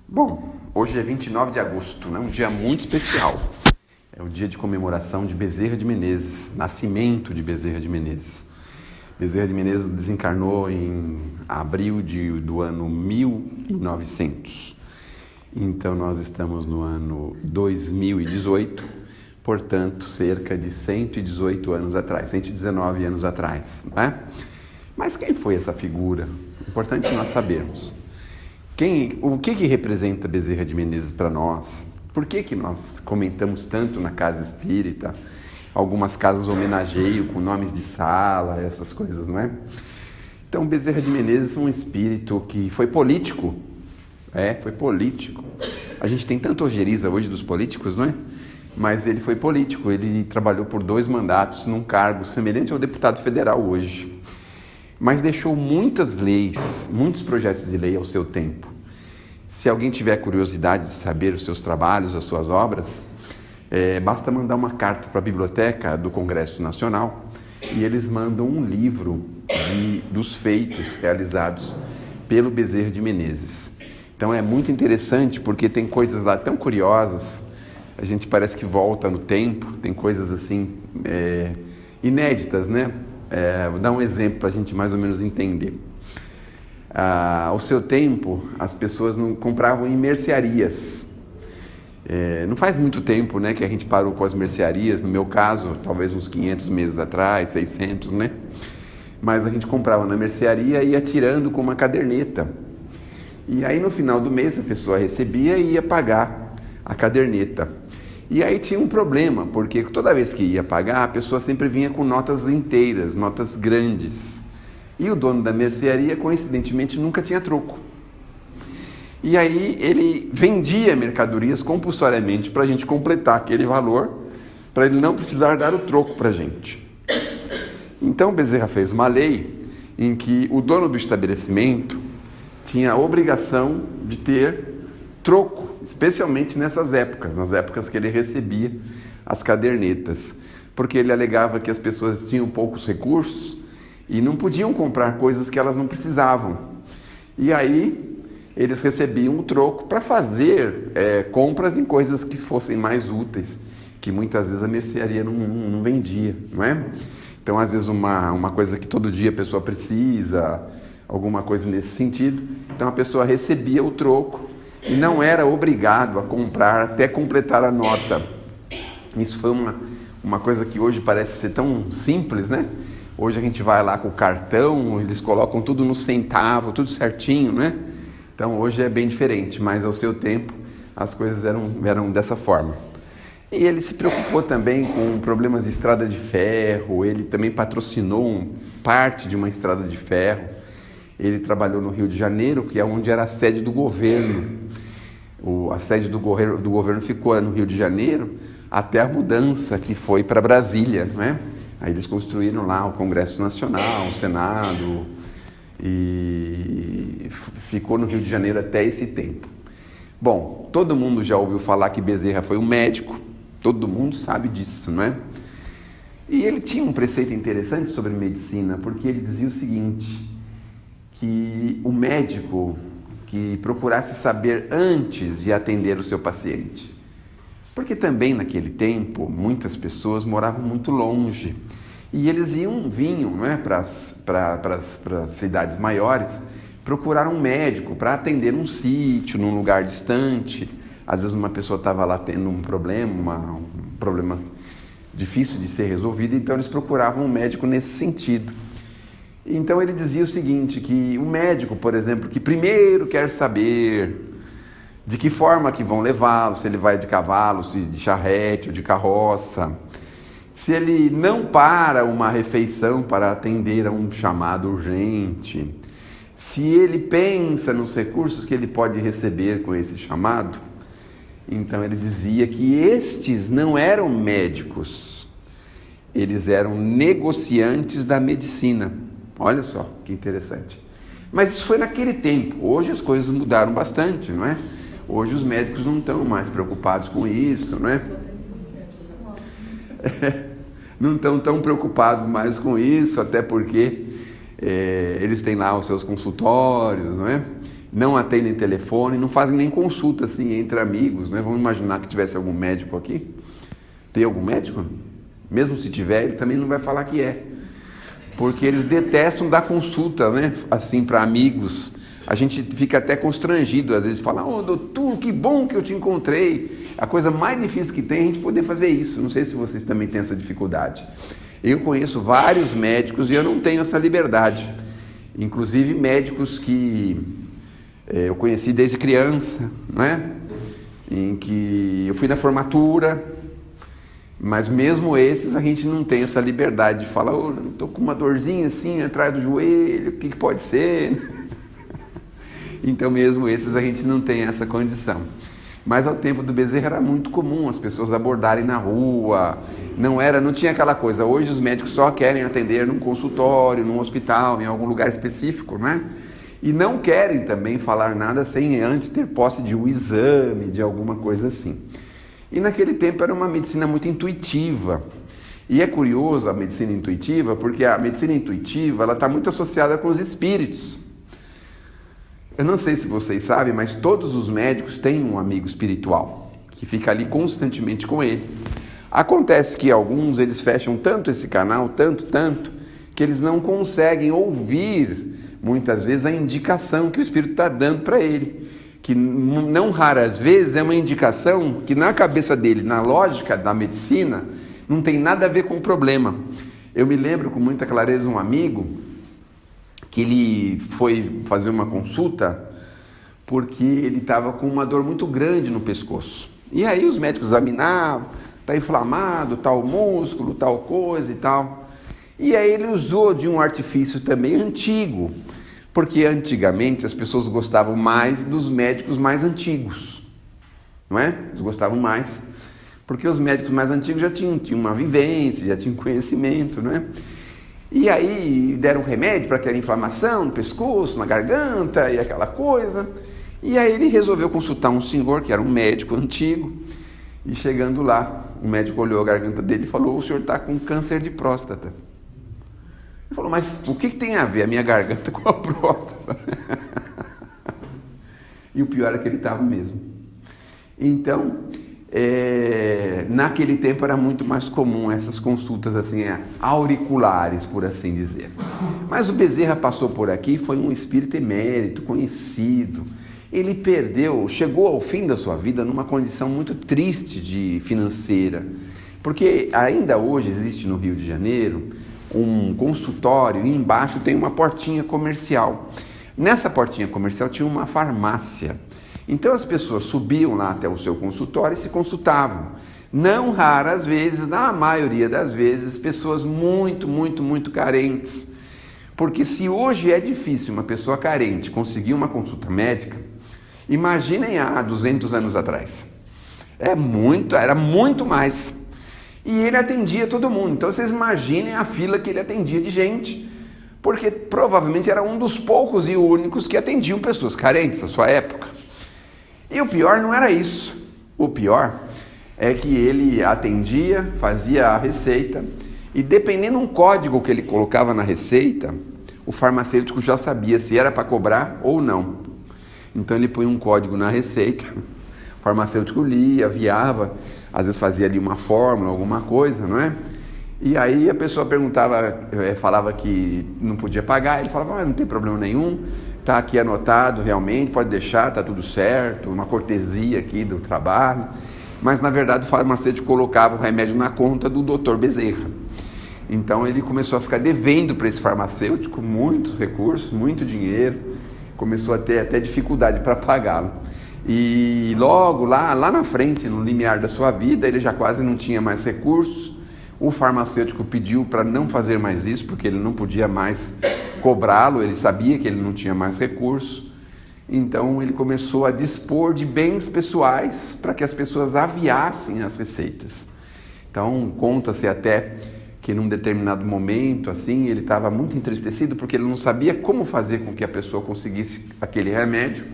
Bom, hoje é 29 de agosto, né? Um dia muito especial. É o dia de comemoração de Bezerra de Menezes, nascimento de Bezerra de Menezes. Bezerra de Menezes desencarnou em abril do ano 1900. Então nós estamos no ano 2018, portanto cerca de 118 anos atrás, 119 anos atrás, né? Mas quem foi essa figura? Importante nós sabermos. O que representa Bezerra de Menezes para nós? Por que nós comentamos tanto na casa espírita? Algumas casas homenageiam com nomes de sala, essas coisas, não é? Então, Bezerra de Menezes é um espírito que foi político. Foi político. A gente tem tanta ojeriza hoje dos políticos, não é? Mas ele foi político. Ele trabalhou por 2 mandatos num cargo semelhante ao deputado federal hoje. Mas deixou muitas leis, muitos projetos de lei ao seu tempo. Se alguém tiver curiosidade de saber os seus trabalhos, as suas obras, basta mandar uma carta para a biblioteca do Congresso Nacional e eles mandam um livro dos feitos realizados pelo Bezerra de Menezes. Então é muito interessante porque tem coisas lá tão curiosas, a gente parece que volta no tempo, tem coisas assim inéditas, né? Vou dar um exemplo para a gente mais ou menos entender. Ao seu tempo, as pessoas não compravam em mercearias. Não faz muito tempo, né, que a gente parou com as mercearias. No meu caso, talvez uns 500 meses atrás, 600, né? Mas a gente comprava na mercearia e ia tirando com uma caderneta. E aí no final do mês a pessoa recebia e ia pagar a caderneta. E aí tinha um problema, porque toda vez que ia pagar, a pessoa sempre vinha com notas inteiras, notas grandes. E o dono da mercearia, coincidentemente, nunca tinha troco. E aí ele vendia mercadorias compulsoriamente para a gente completar aquele valor, para ele não precisar dar o troco para a gente. Então Bezerra fez uma lei em que o dono do estabelecimento tinha a obrigação de ter troco, especialmente nessas épocas, nas épocas que ele recebia as cadernetas, porque ele alegava que as pessoas tinham poucos recursos e não podiam comprar coisas que elas não precisavam. E aí eles recebiam o troco para fazer compras em coisas que fossem mais úteis, que muitas vezes a mercearia não vendia, não é? Então, às vezes, uma coisa que todo dia a pessoa precisa, alguma coisa nesse sentido, então a pessoa recebia o troco e não era obrigado a comprar até completar a nota. Isso foi uma coisa que hoje parece ser tão simples, né? Hoje a gente vai lá com o cartão, eles colocam tudo no centavo, tudo certinho, né? Então hoje é bem diferente, mas ao seu tempo as coisas eram dessa forma. E ele se preocupou também com problemas de estrada de ferro, ele também patrocinou parte de uma estrada de ferro. Ele trabalhou no Rio de Janeiro, que é onde era a sede do governo. A sede do governo ficou no Rio de Janeiro até a mudança que foi para Brasília, não é? Aí eles construíram lá o Congresso Nacional, o Senado, e ficou no Rio de Janeiro até esse tempo. Bom, todo mundo já ouviu falar que Bezerra foi um médico, todo mundo sabe disso, não é? E ele tinha um preceito interessante sobre medicina, porque ele dizia o seguinte, que o médico que procurasse saber antes de atender o seu paciente. Porque também naquele tempo muitas pessoas moravam muito longe e eles vinham, não é, para as cidades maiores procurar um médico para atender um sítio, num lugar distante. Às vezes uma pessoa estava lá tendo um problema difícil de ser resolvido, então eles procuravam um médico nesse sentido. Então ele dizia o seguinte, que o médico, por exemplo, que primeiro quer saber de que forma que vão levá-lo, se ele vai de cavalo, se de charrete ou de carroça, se ele não para uma refeição para atender a um chamado urgente, se ele pensa nos recursos que ele pode receber com esse chamado. Então ele dizia que estes não eram médicos, eles eram negociantes da medicina. Olha só que interessante. Mas isso foi naquele tempo. Hoje as coisas mudaram bastante, não é? Hoje os médicos não estão mais preocupados com isso, não é? Não estão tão preocupados mais com isso, até porque eles têm lá os seus consultórios, não é? não atendem telefone, não fazem nem consulta assim entre amigos, né? Vamos imaginar que tivesse algum médico aqui. Tem algum médico? Mesmo se tiver, ele também não vai falar que é. Porque eles detestam dar consulta, né? Assim, para amigos. A gente fica até constrangido, às vezes fala, doutor, que bom que eu te encontrei. A coisa mais difícil que tem é a gente poder fazer isso. Não sei se vocês também têm essa dificuldade. Eu conheço vários médicos e eu não tenho essa liberdade. Inclusive médicos que eu conheci desde criança, né? Em que eu fui na formatura, mas mesmo esses a gente não tem essa liberdade de falar, estou com uma dorzinha assim atrás do joelho, o que pode ser? Então mesmo esses a gente não tem essa condição. Mas ao tempo do Bezerra era muito comum as pessoas abordarem na rua, não tinha aquela coisa, hoje os médicos só querem atender num consultório, num hospital, em algum lugar específico, né? E não querem também falar nada sem antes ter posse de um exame, de alguma coisa assim. E naquele tempo era uma medicina muito intuitiva. E é curioso a medicina intuitiva, porque a medicina intuitiva ela está muito associada com os espíritos. Eu não sei se vocês sabem, mas todos os médicos têm um amigo espiritual, que fica ali constantemente com ele. Acontece que alguns, eles fecham tanto esse canal, tanto, que eles não conseguem ouvir, muitas vezes, a indicação que o Espírito está dando para ele. Que não raras vezes é uma indicação que na cabeça dele, na lógica da medicina, não tem nada a ver com o problema. Eu me lembro com muita clareza um amigo que ele foi fazer uma consulta porque ele estava com uma dor muito grande no pescoço. E aí os médicos examinavam, está inflamado, tal músculo, tal coisa e tal. E aí ele usou de um artifício também antigo, porque antigamente as pessoas gostavam mais dos médicos mais antigos, não é? Eles gostavam mais, porque os médicos mais antigos já tinham uma vivência, já tinham conhecimento, não é? E aí deram remédio para aquela inflamação no pescoço, na garganta e aquela coisa. E aí ele resolveu consultar um senhor que era um médico antigo. E chegando lá, o médico olhou a garganta dele e falou, o senhor está com câncer de próstata. Ele falou, mas o que tem a ver a minha garganta com a próstata? E o pior é que ele estava mesmo. Então, naquele tempo era muito mais comum essas consultas assim, auriculares, por assim dizer. Mas o Bezerra passou por aqui, foi um espírito emérito, conhecido. Ele chegou ao fim da sua vida numa condição muito triste financeira, porque ainda hoje existe no Rio de Janeiro um consultório e embaixo tem uma portinha comercial. Nessa portinha comercial tinha uma farmácia. Então as pessoas subiam lá até o seu consultório e se consultavam. Não raras vezes, na maioria das vezes, pessoas muito, muito, muito carentes. Porque se hoje é difícil uma pessoa carente conseguir uma consulta médica, imaginem há 200 anos atrás. Era muito mais. E ele atendia todo mundo. Então vocês imaginem a fila que ele atendia de gente, porque provavelmente era um dos poucos e únicos que atendiam pessoas carentes na sua época. E o pior não era isso. O pior é que ele atendia, fazia a receita e dependendo do código que ele colocava na receita, o farmacêutico já sabia se era para cobrar ou não. Então ele põe um código na receita, o farmacêutico lia, aviava, às vezes fazia ali uma fórmula, alguma coisa, não é? E aí a pessoa perguntava, falava que não podia pagar, ele falava, não tem problema nenhum, está aqui anotado realmente, pode deixar, está tudo certo, uma cortesia aqui do trabalho. Mas na verdade o farmacêutico colocava o remédio na conta do Dr. Bezerra. Então ele começou a ficar devendo para esse farmacêutico muitos recursos, muito dinheiro, começou a ter até dificuldade para pagá-lo. E logo lá na frente, no limiar da sua vida, ele já quase não tinha mais recursos. O farmacêutico pediu para não fazer mais isso, porque ele não podia mais cobrá-lo, ele sabia que ele não tinha mais recursos. Então ele começou a dispor de bens pessoais para que as pessoas aviassem as receitas. Então conta-se até que num determinado momento, assim, ele estava muito entristecido porque ele não sabia como fazer com que a pessoa conseguisse aquele remédio.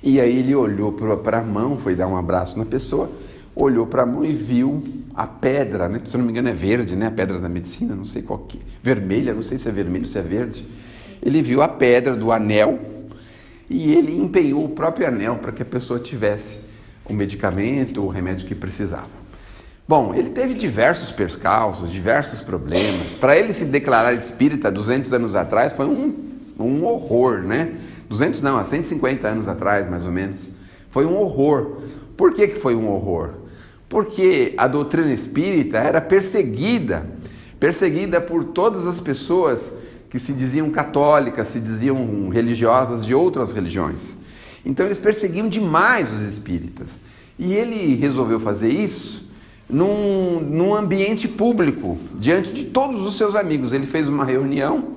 E aí ele olhou para a mão, foi dar um abraço na pessoa, olhou para a mão e viu a pedra, né? Se não me engano é verde, né? A pedra da medicina, não sei qual que é. Vermelha, não sei se é vermelho ou se é verde. Ele viu a pedra do anel e ele empenhou o próprio anel para que a pessoa tivesse o medicamento, o remédio que precisava. Bom, ele teve diversos percalços, diversos problemas. Para ele se declarar espírita 200 anos atrás foi um horror, né? 200 não, há 150 anos atrás, mais ou menos. Foi um horror. Por que foi um horror? Porque a doutrina espírita era perseguida por todas as pessoas que se diziam católicas, se diziam religiosas de outras religiões. Então eles perseguiam demais os espíritas. E ele resolveu fazer isso num ambiente público, diante de todos os seus amigos. Ele fez uma reunião,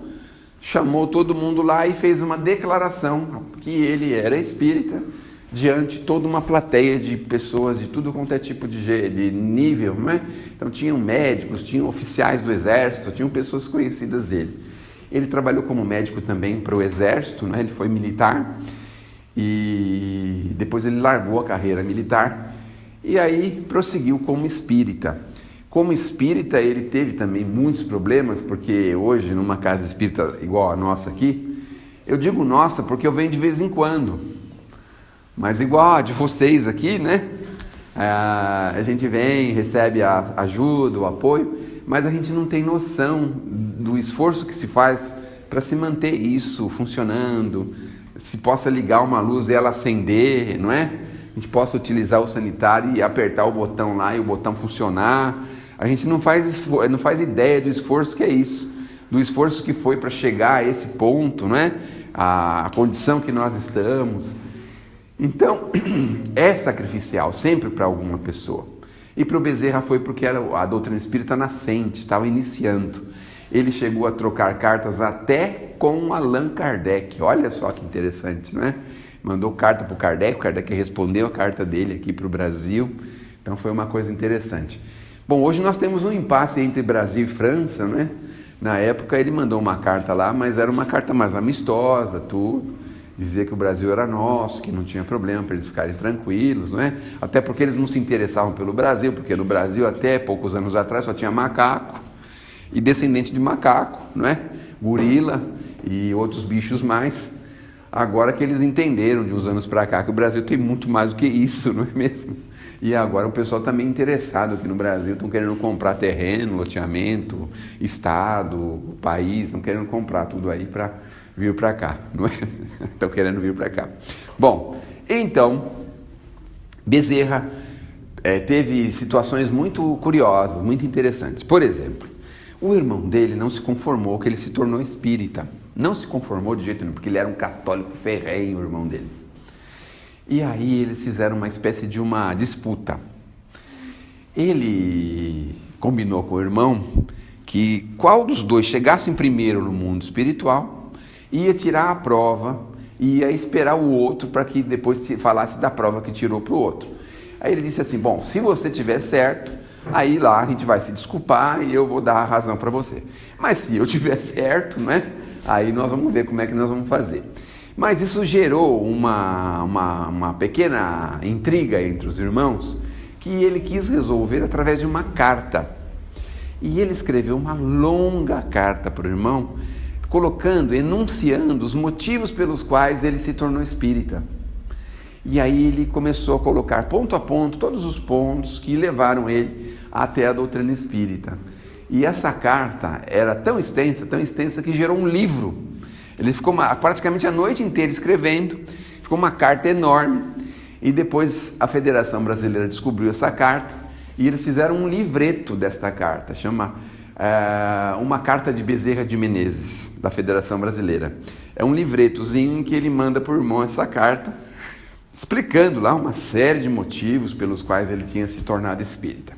chamou todo mundo lá e fez uma declaração que ele era espírita, diante de toda uma plateia de pessoas de tudo quanto é tipo de nível, né? Então tinham médicos, tinham oficiais do exército, tinham pessoas conhecidas dele. Ele trabalhou como médico também para o exército, né? Ele foi militar e depois ele largou a carreira militar e aí prosseguiu como espírita. Como espírita ele teve também muitos problemas, porque hoje numa casa espírita igual a nossa aqui, eu digo nossa porque eu venho de vez em quando, mas igual a de vocês aqui, né? A gente vem, recebe a ajuda, o apoio, mas a gente não tem noção do esforço que se faz para se manter isso funcionando, se possa ligar uma luz e ela acender, não é? A gente possa utilizar o sanitário e apertar o botão lá e o botão funcionar. A gente não faz ideia do esforço que é isso, do esforço que foi para chegar a esse ponto, não é? A condição que nós estamos. Então, é sacrificial sempre para alguma pessoa. E para o Bezerra foi porque era a doutrina espírita nascente, estava iniciando. Ele chegou a trocar cartas até com Allan Kardec. Olha só que interessante, não é? Mandou carta para o Kardec respondeu a carta dele aqui para o Brasil. Então foi uma coisa interessante. Bom, hoje nós temos um impasse entre Brasil e França, né? Na época ele mandou uma carta lá, mas era uma carta mais amistosa, tudo. Dizia que o Brasil era nosso, que não tinha problema para eles ficarem tranquilos, não é? Até porque eles não se interessavam pelo Brasil, porque no Brasil até poucos anos atrás só tinha macaco e descendente de macaco, não é? Gorila e outros bichos mais. Agora que eles entenderam de uns anos para cá que o Brasil tem muito mais do que isso, não é mesmo? E agora o pessoal está meio interessado aqui no Brasil, estão querendo comprar terreno, loteamento, estado, país, estão querendo comprar tudo aí para vir para cá, não é? Estão querendo vir para cá. Bom, então, Bezerra teve situações muito curiosas, muito interessantes. Por exemplo, o irmão dele não se conformou que ele se tornou espírita. Não se conformou de jeito nenhum, porque ele era um católico ferrenho, o irmão dele. E aí eles fizeram uma espécie de uma disputa. Ele combinou com o irmão que qual dos dois chegasse primeiro no mundo espiritual ia tirar a prova e ia esperar o outro para que depois falasse da prova que tirou para o outro. Aí ele disse assim, bom, se você tiver certo, aí lá a gente vai se desculpar e eu vou dar a razão para você. Mas se eu tiver certo, né, aí nós vamos ver como é que nós vamos fazer. Mas isso gerou uma pequena intriga entre os irmãos que ele quis resolver através de uma carta. E ele escreveu uma longa carta para o irmão, enunciando os motivos pelos quais ele se tornou espírita. E aí ele começou a colocar ponto a ponto todos os pontos que levaram ele até a doutrina espírita. E essa carta era tão extensa que gerou um livro. Ele ficou praticamente a noite inteira escrevendo, ficou uma carta enorme. E depois a Federação Brasileira descobriu essa carta e eles fizeram um livreto desta carta, chama Uma Carta de Bezerra de Menezes, da Federação Brasileira. É um livretozinho em que ele manda para o irmão essa carta, explicando lá uma série de motivos pelos quais ele tinha se tornado espírita.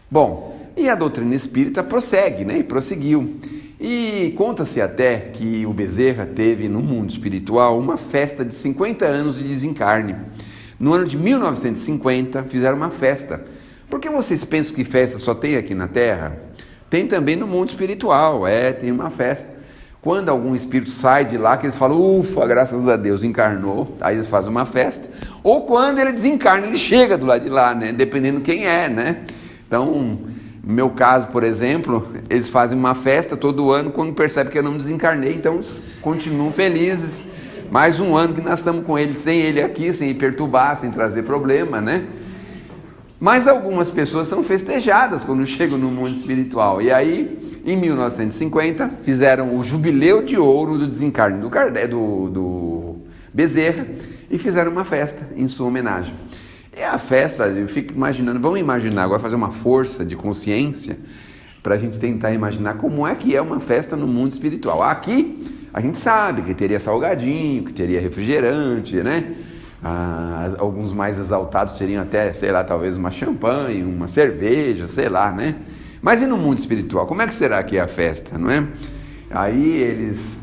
Bom, e a doutrina espírita prossegue, né? E prosseguiu. E conta-se até que o Bezerra teve no mundo espiritual uma festa de 50 anos de desencarne. No ano de 1950 fizeram uma festa. Por que vocês pensam que festa só tem aqui na Terra? Tem também no mundo espiritual, tem uma festa. Quando algum espírito sai de lá, que eles falam, ufa, graças a Deus, encarnou, aí eles fazem uma festa. Ou quando ele desencarna, ele chega do lado de lá, né? Dependendo quem é, né? Então, no meu caso, por exemplo, eles fazem uma festa todo ano quando percebem que eu não desencarnei, então continuam felizes. Mais um ano que nós estamos com ele, sem ele aqui, sem perturbar, sem trazer problema, né? Mas algumas pessoas são festejadas quando chegam no mundo espiritual. E aí, em 1950, fizeram o jubileu de ouro do desencarne do Bezerra e fizeram uma festa em sua homenagem. E a festa, eu fico imaginando, vamos imaginar agora, fazer uma força de consciência para a gente tentar imaginar como é que é uma festa no mundo espiritual. Aqui, a gente sabe que teria salgadinho, que teria refrigerante, né? Alguns mais exaltados teriam até, sei lá, talvez uma champanhe, uma cerveja, sei lá, né? Mas e no mundo espiritual? Como é que será que é a festa, não é? Aí eles...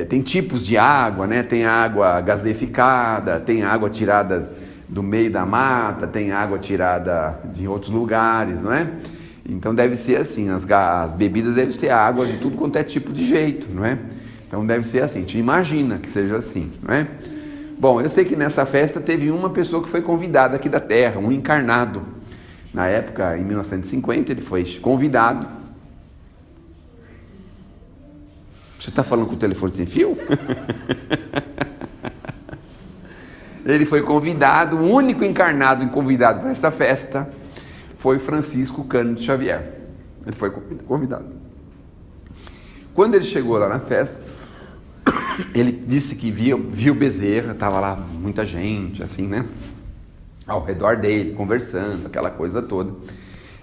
tem tipos de água, né? Tem água gaseificada, tem água tirada do meio da mata, tem água tirada de outros lugares, não é? Então deve ser assim, as bebidas devem ser água de tudo quanto é tipo de jeito, não é? Então deve ser assim, te imagina que seja assim, não é? Bom, eu sei que nessa festa teve uma pessoa que foi convidada aqui da Terra, um encarnado. Na época, em 1950, ele foi convidado. Você está falando com o telefone sem fio? Ele foi convidado, o único encarnado convidado para esta festa foi Francisco Cândido Xavier. Ele foi convidado. Quando ele chegou lá na festa, ele disse que viu Bezerra, estava lá muita gente, assim, né? Ao redor dele, conversando, aquela coisa toda.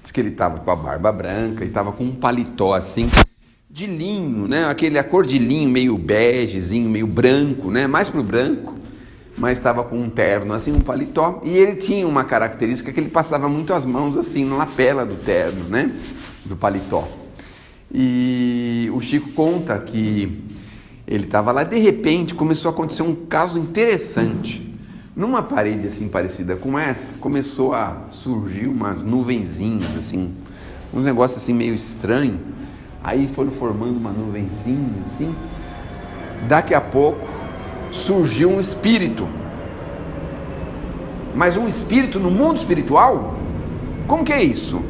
Diz que ele estava com a barba branca e estava com um paletó, assim, de linho, né? A cor de linho meio begezinho, meio branco, né? Mais pro branco, mas estava com um terno, assim, um paletó. E ele tinha uma característica que ele passava muito as mãos, assim, na lapela do terno, né? Do paletó. E o Chico conta que ele estava lá, de repente começou a acontecer um caso interessante. Numa parede assim parecida com essa, começou a surgir umas nuvenzinhas, assim, uns negócios assim meio estranho. Aí foram formando uma nuvenzinha assim. Daqui a pouco surgiu um espírito. Mas um espírito no mundo espiritual? Como que é isso?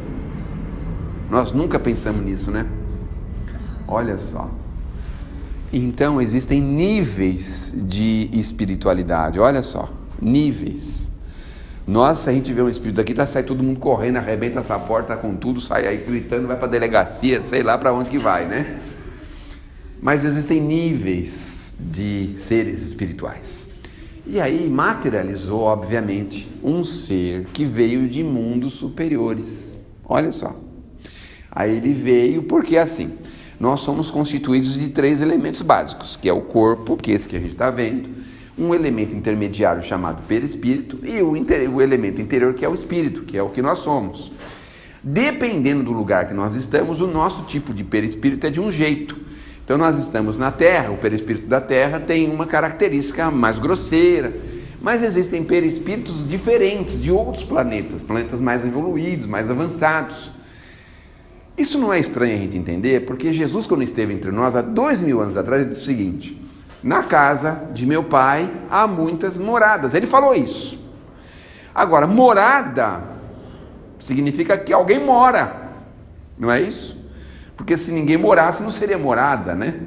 Nós nunca pensamos nisso, né? Olha só. Então existem níveis de espiritualidade, olha só, níveis. Nós, se a gente vê um espírito aqui, sai todo mundo correndo, arrebenta essa porta com tudo, sai aí gritando, vai para a delegacia, sei lá para onde que vai, né? Mas existem níveis de seres espirituais. E aí materializou, obviamente, um ser que veio de mundos superiores. Olha só. Aí ele veio porque assim... Nós somos constituídos de 3 elementos básicos, que é o corpo, que é esse que a gente está vendo, um elemento intermediário chamado perispírito e o elemento interior, que é o espírito, que é o que nós somos. Dependendo do lugar que nós estamos, o nosso tipo de perispírito é de um jeito. Então nós estamos na Terra, o perispírito da Terra tem uma característica mais grosseira, mas existem perispíritos diferentes de outros planetas, planetas mais evoluídos, mais avançados. Isso não é estranho a gente entender, porque Jesus, quando esteve entre nós, há 2000 anos atrás, ele disse o seguinte: na casa de meu pai há muitas moradas. Ele falou isso. Agora, morada significa que alguém mora, não é isso? Porque se ninguém morasse, não seria morada, né?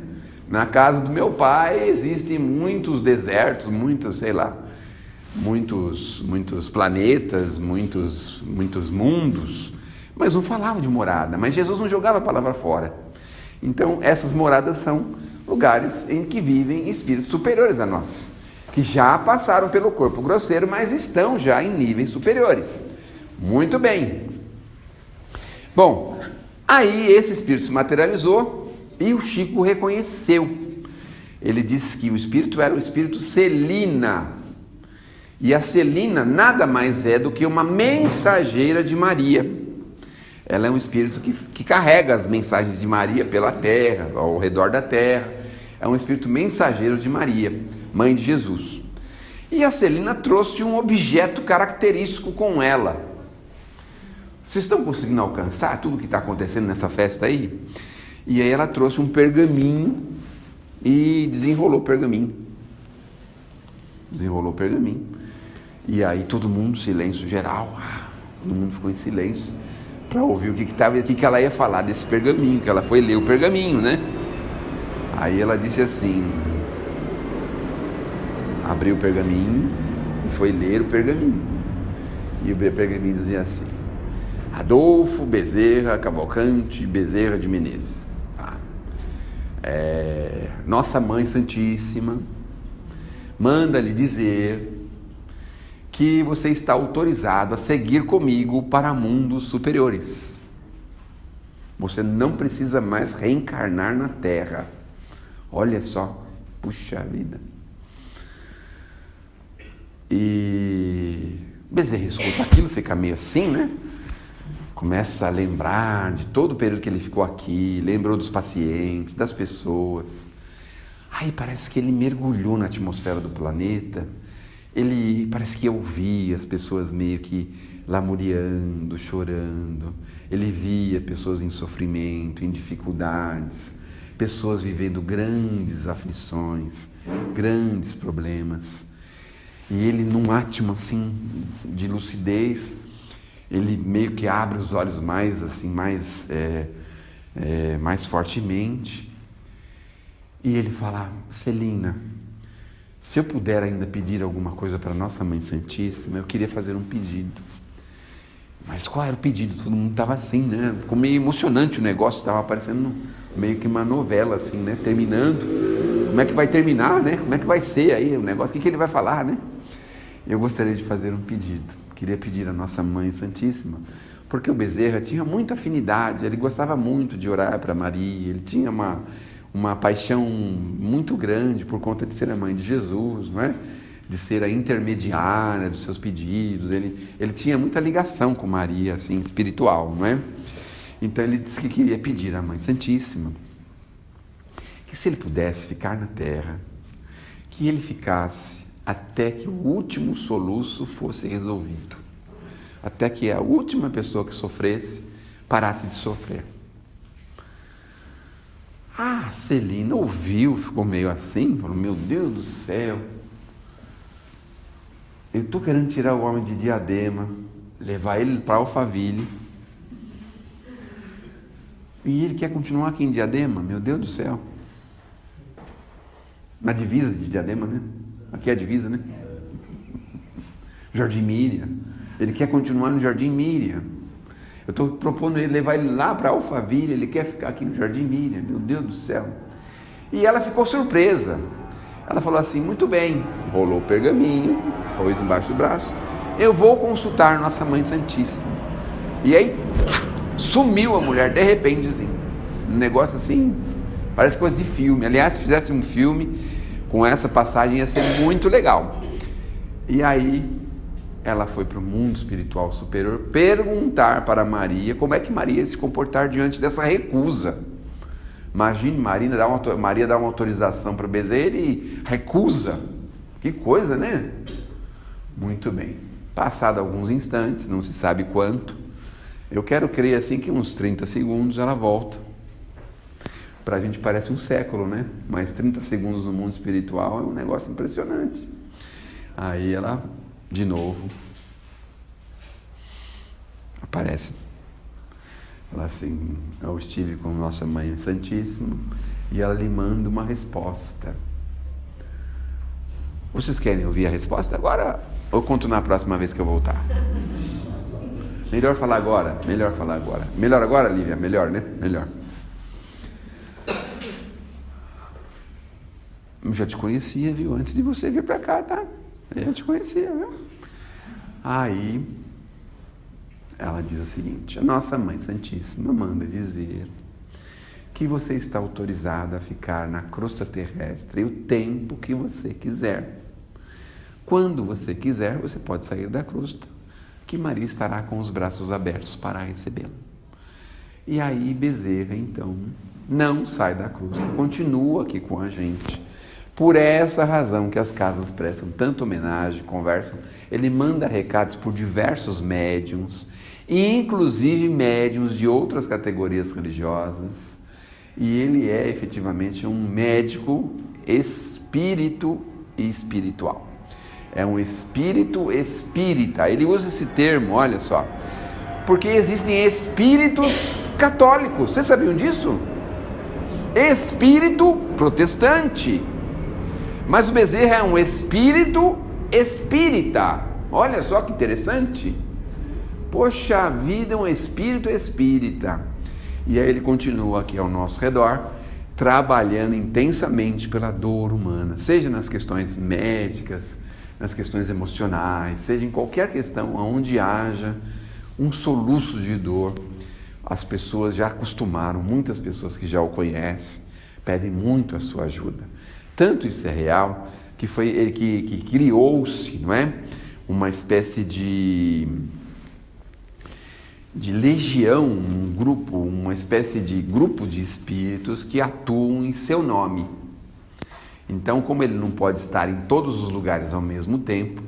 Na casa do meu pai existem muitos desertos, muitos, sei lá, muitos planetas, muitos mundos. Mas não falavam de morada, mas Jesus não jogava a palavra fora. Então, essas moradas são lugares em que vivem espíritos superiores a nós, que já passaram pelo corpo grosseiro, mas estão já em níveis superiores. Muito bem. Bom, aí esse espírito se materializou e o Chico reconheceu. Ele disse que o espírito era o espírito Celina. E a Celina nada mais é do que uma mensageira de Maria. Ela é um espírito que carrega as mensagens de Maria pela terra, ao redor da terra. É um espírito mensageiro de Maria, mãe de Jesus. E a Celina trouxe um objeto característico com ela. Vocês estão conseguindo alcançar tudo o que está acontecendo nessa festa aí? E aí ela trouxe um pergaminho e desenrolou o pergaminho. E aí todo mundo, silêncio geral. Todo mundo ficou em silêncio para ouvir o que ela ia falar desse pergaminho, que ela foi ler o pergaminho, né? Aí ela disse assim: abriu o pergaminho e foi ler o pergaminho. E o pergaminho dizia assim: Adolfo Bezerra Cavalcante Bezerra de Menezes, Nossa Mãe Santíssima manda lhe dizer que você está autorizado a seguir comigo para mundos superiores. Você não precisa mais reencarnar na Terra. Olha só, puxa vida. E Bezerra escuta aquilo, fica meio assim, né? Começa a lembrar de todo o período que ele ficou aqui, lembrou dos pacientes, das pessoas. Aí parece que ele mergulhou na atmosfera do planeta. Ele parece que ouvia as pessoas meio que lamuriando, chorando. Ele via pessoas em sofrimento, em dificuldades, pessoas vivendo grandes aflições, grandes problemas. E ele, num átimo assim de lucidez, ele meio que abre os olhos mais assim, mais fortemente. E ele fala: Celina, se eu puder ainda pedir alguma coisa para Nossa Mãe Santíssima, eu queria fazer um pedido. Mas qual era o pedido? Todo mundo estava assim, né? Ficou meio emocionante o negócio, estava parecendo meio que uma novela, assim, né? Terminando. Como é que vai terminar, né? Como é que vai ser aí o negócio? O que ele vai falar, né? Eu gostaria de fazer um pedido. Queria pedir à Nossa Mãe Santíssima, porque o Bezerra tinha muita afinidade, ele gostava muito de orar para Maria, ele tinha uma paixão muito grande por conta de ser a mãe de Jesus, não é? De ser a intermediária dos seus pedidos. Ele tinha muita ligação com Maria, assim, espiritual, não é? Então ele disse que queria pedir à Mãe Santíssima que, se ele pudesse ficar na Terra, que ele ficasse até que o último soluço fosse resolvido, até que a última pessoa que sofresse parasse de sofrer. Celina ouviu, ficou meio assim, falou: meu Deus do céu, eu estou querendo tirar o homem de Diadema, levar ele para Alphaville, e ele quer continuar aqui em Diadema, meu Deus do céu. Na divisa de Diadema, né? Aqui é a divisa, né? Jardim Miriam. Ele quer continuar no Jardim Miriam. Eu estou propondo ele levar ele lá para Alphaville, ele quer ficar aqui no Jardim Miriam, meu Deus do céu. E ela ficou surpresa. Ela falou assim: muito bem, rolou o pergaminho, pôs embaixo do braço, eu vou consultar Nossa Mãe Santíssima. E aí sumiu a mulher de repente, assim, um negócio assim, parece coisa de filme. Aliás, se fizesse um filme com essa passagem ia ser muito legal. E aí ela foi para o mundo espiritual superior perguntar para Maria como é que Maria ia se comportar diante dessa recusa. Imagine Maria dar uma autorização para Bezerra e recusa. Que coisa, né? Muito bem. Passado alguns instantes, não se sabe quanto, eu quero crer assim que uns 30 segundos ela volta. Para a gente parece um século, né? Mas 30 segundos no mundo espiritual é um negócio impressionante. Aí ela, de novo, aparece. Fala assim: eu estive com Nossa Mãe Santíssima e ela lhe manda uma resposta. Vocês querem ouvir a resposta agora ou conto na próxima vez que eu voltar? Melhor falar agora. Melhor agora, Lívia? Melhor, né? Melhor. Eu já te conhecia, viu? Antes de você vir para cá, tá? Eu já te conhecia, viu? Aí ela diz o seguinte: a Nossa Mãe Santíssima manda dizer que você está autorizado a ficar na crosta terrestre o tempo que você quiser. Quando você quiser, você pode sair da crosta, que Maria estará com os braços abertos para recebê-la. E aí Bezerra, então, não sai da crosta, continua aqui com a gente. Por essa razão que as casas prestam tanta homenagem, conversam, ele manda recados por diversos médiuns, inclusive médiuns de outras categorias religiosas, e ele é efetivamente um médico espírito e espiritual. É um espírito espírita. Ele usa esse termo, olha só, porque existem espíritos católicos. Vocês sabiam disso? Espírito protestante. Mas o Bezerra é um espírito espírita. Olha só que interessante. Poxa vida, um espírito espírita. E aí ele continua aqui ao nosso redor, trabalhando intensamente pela dor humana, seja nas questões médicas, nas questões emocionais, seja em qualquer questão onde haja um soluço de dor. As pessoas já acostumaram, muitas pessoas que já o conhecem, pedem muito a sua ajuda. Tanto isso é real, que foi ele que criou-se, não é? Uma espécie de legião, um grupo, uma espécie de grupo de espíritos que atuam em seu nome. Então, como ele não pode estar em todos os lugares ao mesmo tempo,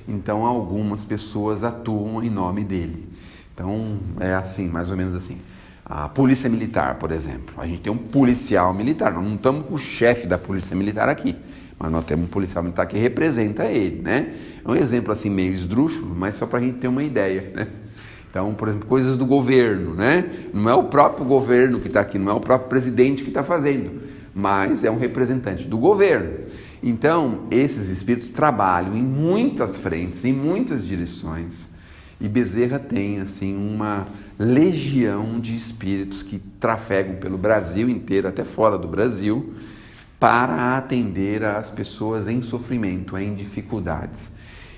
então algumas pessoas atuam em nome dele. Então, é assim, mais ou menos assim. A polícia militar, por exemplo. A gente tem um policial militar, nós não estamos com o chefe da polícia militar aqui, mas nós temos um policial militar que representa ele, né? É um exemplo assim meio esdrúxulo, mas só para a gente ter uma ideia, né? Então, por exemplo, coisas do governo, né? Não é o próprio governo que está aqui, não é o próprio presidente que está fazendo, mas é um representante do governo. Então, esses espíritos trabalham em muitas frentes, em muitas direções, e Bezerra tem, assim, uma legião de espíritos que trafegam pelo Brasil inteiro, até fora do Brasil, para atender as pessoas em sofrimento, em dificuldades.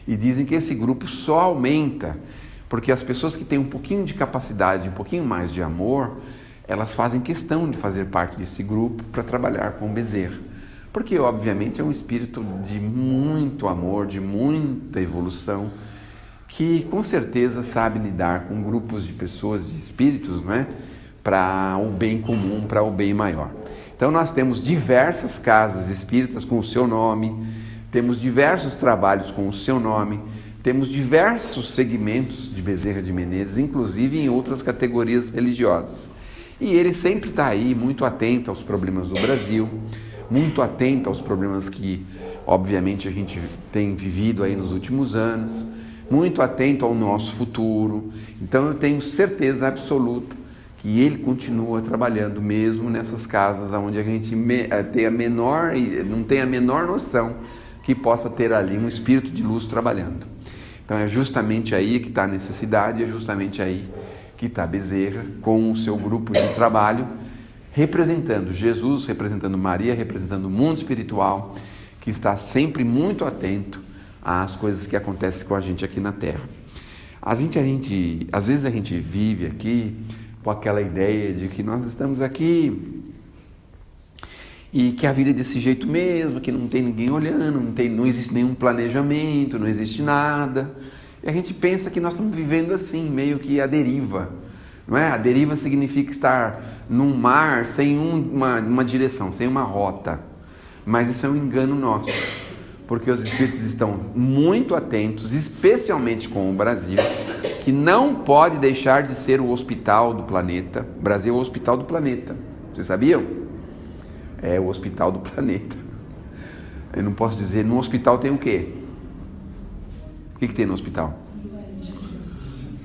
E dizem que esse grupo só aumenta porque as pessoas que têm um pouquinho de capacidade, um pouquinho mais de amor, elas fazem questão de fazer parte desse grupo para trabalhar com Bezerra. Porque, obviamente, é um espírito de muito amor, de muita evolução, que com certeza sabe lidar com grupos de pessoas, de espíritos, não é? Para o bem comum, para o bem maior. Então nós temos diversas casas espíritas com o seu nome, temos diversos trabalhos com o seu nome, temos diversos segmentos de Bezerra de Menezes, inclusive em outras categorias religiosas. E ele sempre está aí, muito atento aos problemas do Brasil, muito atento aos problemas que, obviamente, a gente tem vivido aí nos últimos anos, muito atento ao nosso futuro. Então eu tenho certeza absoluta que ele continua trabalhando mesmo nessas casas onde a gente não tem a menor noção que possa ter ali um espírito de luz trabalhando. Então é justamente aí que está a necessidade, é justamente aí que está Bezerra com o seu grupo de trabalho, representando Jesus, representando Maria, representando o mundo espiritual, que está sempre muito atento às coisas que acontecem com a gente aqui na Terra. Às vezes a gente vive aqui com aquela ideia de que nós estamos aqui e que a vida é desse jeito mesmo, que não tem ninguém olhando, não existe nenhum planejamento, não existe nada. E a gente pensa que nós estamos vivendo assim, meio que à deriva. Não é? A deriva significa estar num mar sem uma direção, sem uma rota. Mas isso é um engano nosso, porque os espíritos estão muito atentos, especialmente com o Brasil, que não pode deixar de ser o hospital do planeta. O Brasil é o hospital do planeta. Vocês sabiam? É o hospital do planeta. Eu não posso dizer, no hospital tem o quê? O que tem no hospital?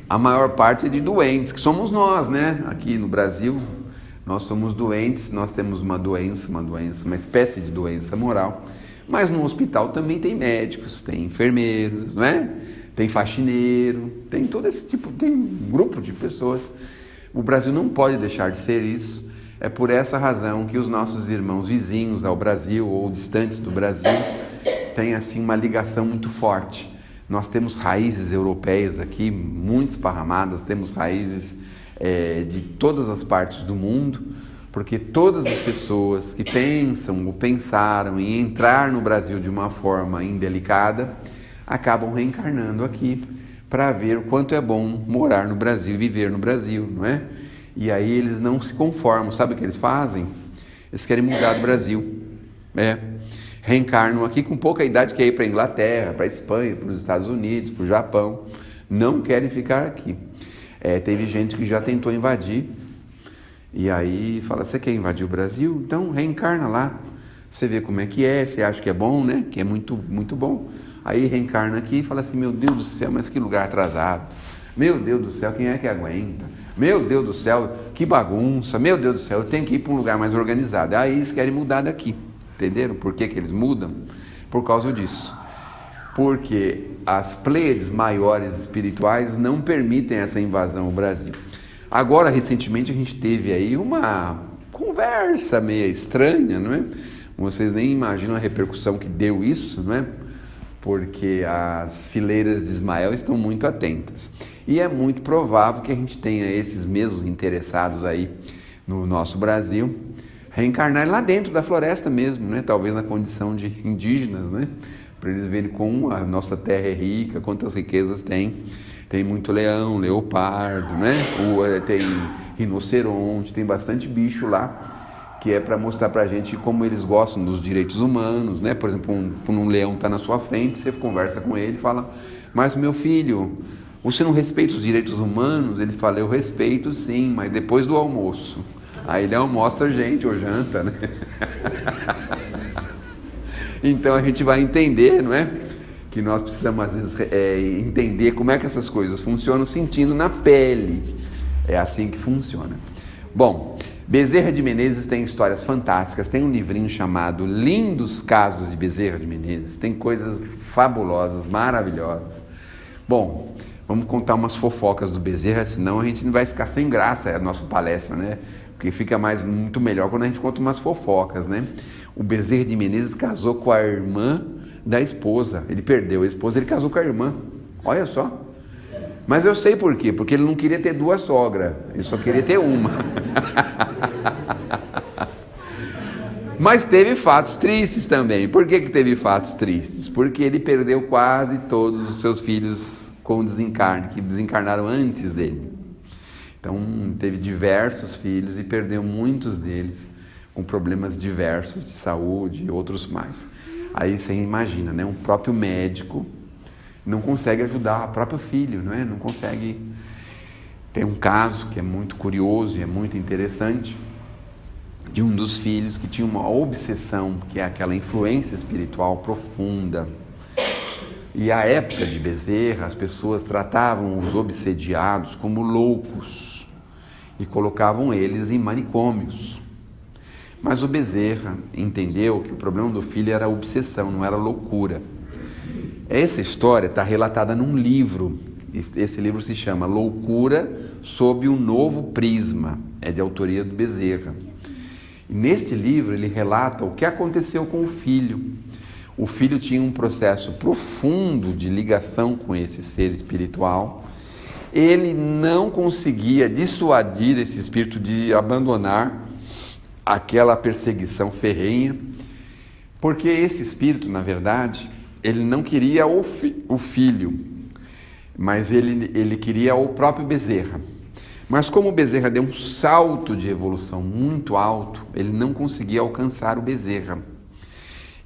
A maior parte é de doentes, que somos nós, né? Aqui no Brasil, nós somos doentes, nós temos uma espécie de doença moral. Mas no hospital também tem médicos, tem enfermeiros, não é? Tem faxineiro, tem todo esse tipo, tem um grupo de pessoas. O Brasil não pode deixar de ser isso. É por essa razão que os nossos irmãos vizinhos ao Brasil ou distantes do Brasil têm assim uma ligação muito forte. Nós temos raízes europeias aqui, muito esparramadas, temos raízes de todas as partes do mundo, porque todas as pessoas que pensam ou pensaram em entrar no Brasil de uma forma indelicada, acabam reencarnando aqui para ver o quanto é bom morar no Brasil e viver no Brasil, não é? E aí eles não se conformam, sabe o que eles fazem? Eles querem mudar do Brasil, reencarnam aqui com pouca idade, querem ir para a Inglaterra, para a Espanha, para os Estados Unidos, para o Japão, não querem ficar aqui. Teve gente que já tentou invadir, e aí fala, você quer invadir o Brasil? Então reencarna lá, você vê como é que é, você acha que é bom, né? Que é muito, muito bom. Aí reencarna aqui e fala assim, meu Deus do céu, mas que lugar atrasado. Meu Deus do céu, quem é que aguenta? Meu Deus do céu, que bagunça. Meu Deus do céu, eu tenho que ir para um lugar mais organizado. Aí eles querem mudar daqui. Entenderam por que eles mudam? por causa disso. Porque as Pleiades maiores espirituais não permitem essa invasão ao Brasil. Agora, recentemente, a gente teve aí uma conversa meio estranha, não é? Vocês nem imaginam a repercussão que deu isso, não é? Porque as fileiras de Ismael estão muito atentas. E é muito provável que a gente tenha esses mesmos interessados aí no nosso Brasil reencarnar lá dentro da floresta mesmo, né? Talvez na condição de indígenas, né? Para eles verem como a nossa terra é rica, quantas riquezas tem. Tem muito leão, leopardo, né? Tem rinoceronte, tem bastante bicho lá, que é para mostrar para a gente como eles gostam dos direitos humanos, né? Por exemplo, um leão está na sua frente, você conversa com ele e fala: mas meu filho, você não respeita os direitos humanos? Ele fala: eu respeito sim, mas depois do almoço. Aí ele almoça a gente, ou janta, né? Então a gente vai entender, não é? Que nós precisamos às vezes entender como é que essas coisas funcionam sentindo na pele. É assim que funciona. Bom, Bezerra de Menezes tem histórias fantásticas. Tem um livrinho chamado Lindos Casos de Bezerra de Menezes. Tem coisas fabulosas, maravilhosas. Bom, vamos contar umas fofocas do Bezerra, senão a gente não vai ficar sem graça a nossa palestra, né? Porque fica muito melhor quando a gente conta umas fofocas, né? O Bezerra de Menezes casou com a irmã da esposa. Ele perdeu a esposa, ele casou com a irmã. Olha só. Mas eu sei por quê. Porque ele não queria ter duas sogras. Ele só queria ter uma. Mas teve fatos tristes também. Por que teve fatos tristes? Porque ele perdeu quase todos os seus filhos com desencarne, que desencarnaram antes dele. Então teve diversos filhos e perdeu muitos deles com problemas diversos de saúde e outros mais. Aí você imagina, né? Um próprio médico não consegue ajudar o próprio filho, não é? Não consegue. Tem um caso que é muito curioso e é muito interessante, de um dos filhos que tinha uma obsessão, que é aquela influência espiritual profunda. E à época de Bezerra, as pessoas tratavam os obsediados como loucos e colocavam eles em manicômios. Mas o Bezerra entendeu que o problema do filho era a obsessão, não era loucura. Essa história está relatada num livro. Esse livro se chama Loucura sob um Novo Prisma. É de autoria do Bezerra. E neste livro ele relata o que aconteceu com o filho. O filho tinha um processo profundo de ligação com esse ser espiritual. Ele não conseguia dissuadir esse espírito de abandonar aquela perseguição ferrenha, porque esse espírito, na verdade, ele não queria o filho, mas ele queria o próprio Bezerra. Mas como o Bezerra deu um salto de evolução muito alto, ele não conseguia alcançar o Bezerra.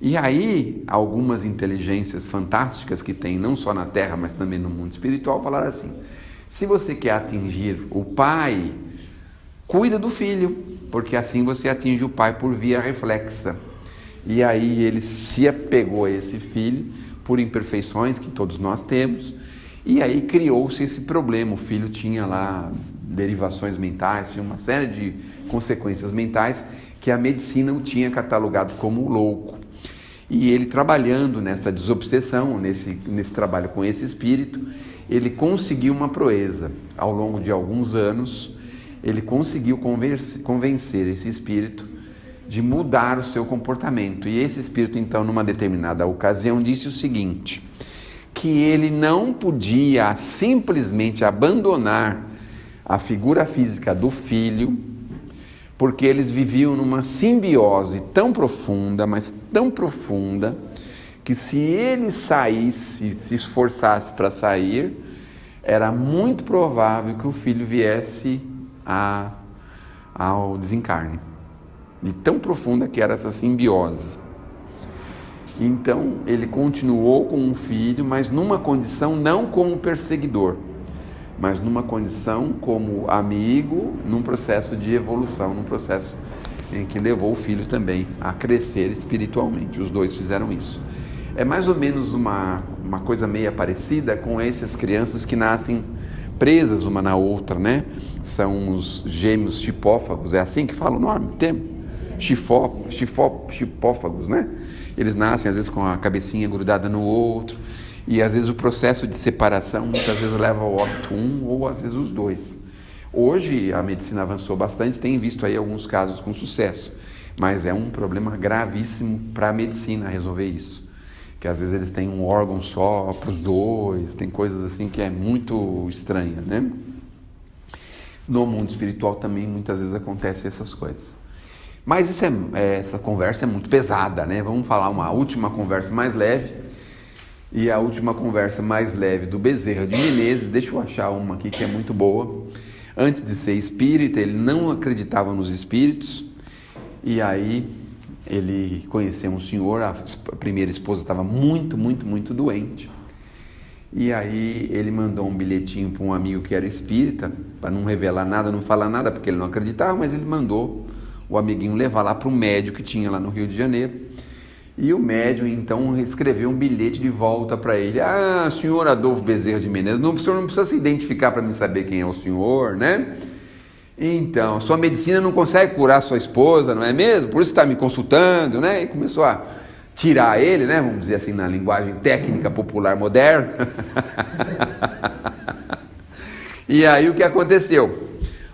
E aí, algumas inteligências fantásticas que tem, não só na Terra, mas também no mundo espiritual, falaram assim: se você quer atingir o pai, cuida do filho, porque assim você atinge o pai por via reflexa. E aí ele se apegou a esse filho por imperfeições que todos nós temos, e aí criou-se esse problema. O filho tinha lá derivações mentais, tinha uma série de consequências mentais que a medicina o tinha catalogado como louco. E ele, trabalhando nessa desobsessão, nesse trabalho com esse espírito, ele conseguiu uma proeza. Ao longo de alguns anos, ele conseguiu convencer esse espírito de mudar o seu comportamento. E esse espírito, então, numa determinada ocasião, disse o seguinte: que ele não podia simplesmente abandonar a figura física do filho, porque eles viviam numa simbiose tão profunda, mas tão profunda, que se ele saísse, se esforçasse para sair, era muito provável que o filho viesse ao desencarne. De tão profunda que era essa simbiose. Então, ele continuou com um filho, mas numa condição não como perseguidor, mas numa condição como amigo, num processo de evolução, num processo em que levou o filho também a crescer espiritualmente. Os dois fizeram isso. É mais ou menos uma coisa meio parecida com essas crianças que nascem presas uma na outra, né? São os gêmeos chipófagos, é assim que fala o nome? Tem? Chipófagos, né? Eles nascem às vezes com a cabecinha grudada no outro, e às vezes o processo de separação muitas vezes leva ao óbito um ou às vezes os dois. Hoje a medicina avançou bastante, tem visto aí alguns casos com sucesso, mas é um problema gravíssimo para a medicina resolver isso, que às vezes eles têm um órgão só para os dois, tem coisas assim que é muito estranha, né? No mundo espiritual também muitas vezes acontecem essas coisas. Mas essa conversa é muito pesada, né? Vamos falar uma última conversa mais leve. E a última conversa mais leve do Bezerra de Menezes, deixa eu achar uma aqui que é muito boa. Antes de ser espírita, ele não acreditava nos espíritos. E aí ele conheceu um senhor, a primeira esposa estava muito doente. E aí ele mandou um bilhetinho para um amigo que era espírita, para não revelar nada, não falar nada, porque ele não acreditava, mas ele mandou o amiguinho levar lá para um médium que tinha lá no Rio de Janeiro. E o médium então escreveu um bilhete de volta para ele. Ah, senhor Adolfo Bezerra de Menezes, o senhor não precisa se identificar para mim saber quem é o senhor, né? Então, sua medicina não consegue curar sua esposa, não é mesmo? Por isso está me consultando, né? E começou a tirar ele, né? Vamos dizer assim, na linguagem técnica popular moderna. E aí o que aconteceu?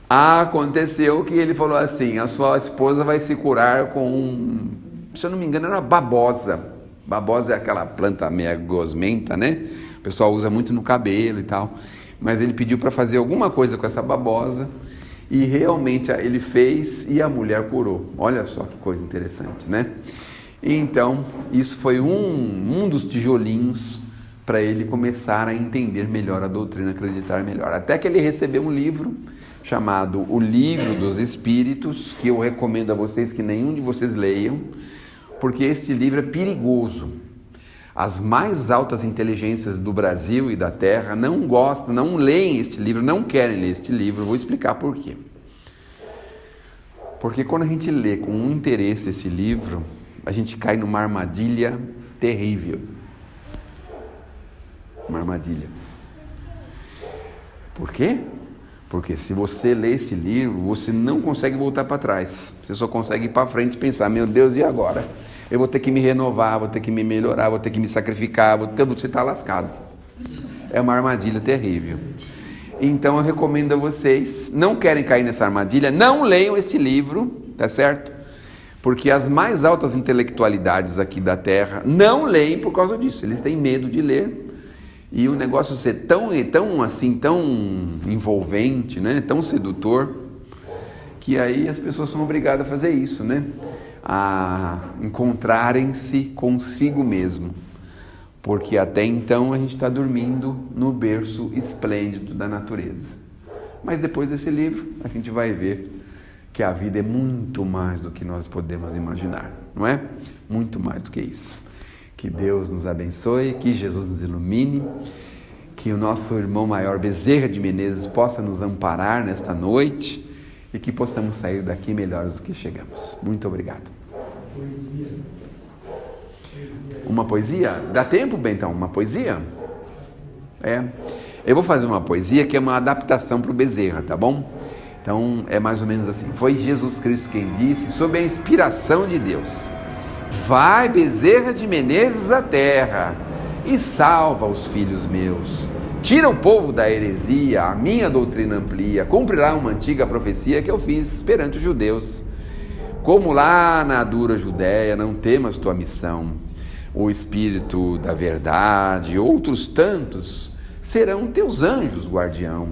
Aconteceu que ele falou assim, a sua esposa vai se curar com, se eu não me engano, era babosa. Babosa é aquela planta meio gosmenta, né? O pessoal usa muito no cabelo e tal. Mas ele pediu para fazer alguma coisa com essa babosa e realmente ele fez e a mulher curou. Olha só que coisa interessante, né? Então, isso foi um dos tijolinhos para ele começar a entender melhor a doutrina, acreditar melhor. Até que ele recebeu um livro chamado O Livro dos Espíritos, que eu recomendo a vocês que nenhum de vocês leiam, porque este livro é perigoso. As mais altas inteligências do Brasil e da Terra não gostam, não leem este livro, não querem ler este livro. Vou explicar por quê. Porque quando a gente lê com um interesse esse livro, a gente cai numa armadilha terrível. Uma armadilha. Por quê? Porque se você lê esse livro, você não consegue voltar para trás. Você só consegue ir para frente e pensar, meu Deus, e agora? Eu vou ter que me renovar, vou ter que me melhorar, vou ter que me sacrificar, você está lascado. É uma armadilha terrível. Então eu recomendo a vocês, não querem cair nessa armadilha, não leiam esse livro, tá certo? Porque as mais altas intelectualidades aqui da Terra não leem por causa disso, eles têm medo de ler. E o negócio ser tão envolvente, né? Tão sedutor, que aí as pessoas são obrigadas a fazer isso, né? A encontrarem-se consigo mesmo. Porque até então a gente está dormindo no berço esplêndido da natureza. Mas depois desse livro a gente vai ver que a vida é muito mais do que nós podemos imaginar, não é? Muito mais do que isso. Que Deus nos abençoe, que Jesus nos ilumine, que o nosso irmão maior Bezerra de Menezes possa nos amparar nesta noite e que possamos sair daqui melhores do que chegamos. Muito obrigado. Uma poesia? Dá tempo, Bentão? Uma poesia? Eu vou fazer uma poesia que é uma adaptação para o Bezerra, tá bom? Então é mais ou menos assim. Foi Jesus Cristo quem disse, sob a inspiração de Deus: vai, Bezerra de Menezes, à terra e salva os filhos meus. Tira o povo da heresia, a minha doutrina amplia. Cumpre lá uma antiga profecia que eu fiz perante os judeus. Como lá na dura Judéia, não temas tua missão. O Espírito da verdade, outros tantos, serão teus anjos guardião.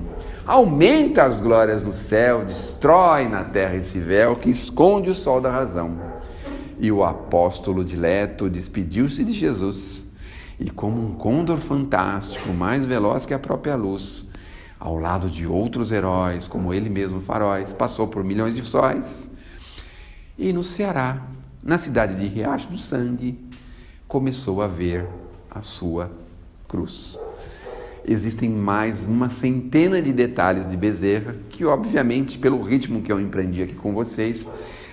Aumenta as glórias no céu, destrói na terra esse véu que esconde o sol da razão. E o apóstolo dileto despediu-se de Jesus, e como um côndor fantástico, mais veloz que a própria luz, ao lado de outros heróis, como ele mesmo faróis, passou por milhões de sóis, e no Ceará, na cidade de Riacho do Sangue, começou a ver a sua cruz. Existem mais uma centena de detalhes de Bezerra, que obviamente, pelo ritmo que eu empreendi aqui com vocês,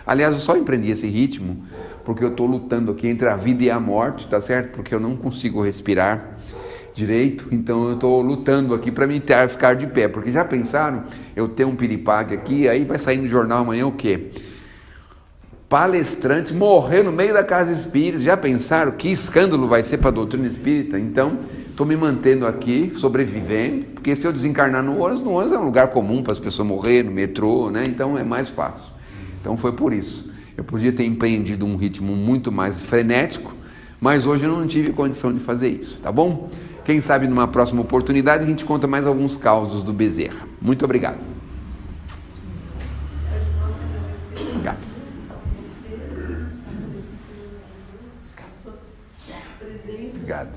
aliás, eu só empreendi esse ritmo porque eu estou lutando aqui entre a vida e a morte, tá certo? Porque eu não consigo respirar direito, então eu estou lutando aqui para me ficar de pé, porque já pensaram, eu ter um piripaque aqui, aí vai sair no jornal amanhã o quê? palestrante morreu no meio da casa espírita. Já pensaram que escândalo vai ser para a doutrina espírita? Então, estou me mantendo aqui, sobrevivendo, porque se eu desencarnar no ônibus é um lugar comum para as pessoas morrerem, no metrô, né? Então é mais fácil. Então foi por isso. Eu podia ter empreendido um ritmo muito mais frenético, mas hoje eu não tive condição de fazer isso, tá bom? Quem sabe numa próxima oportunidade a gente conta mais alguns causos do Bezerra. Muito obrigado. Obrigado. Obrigado.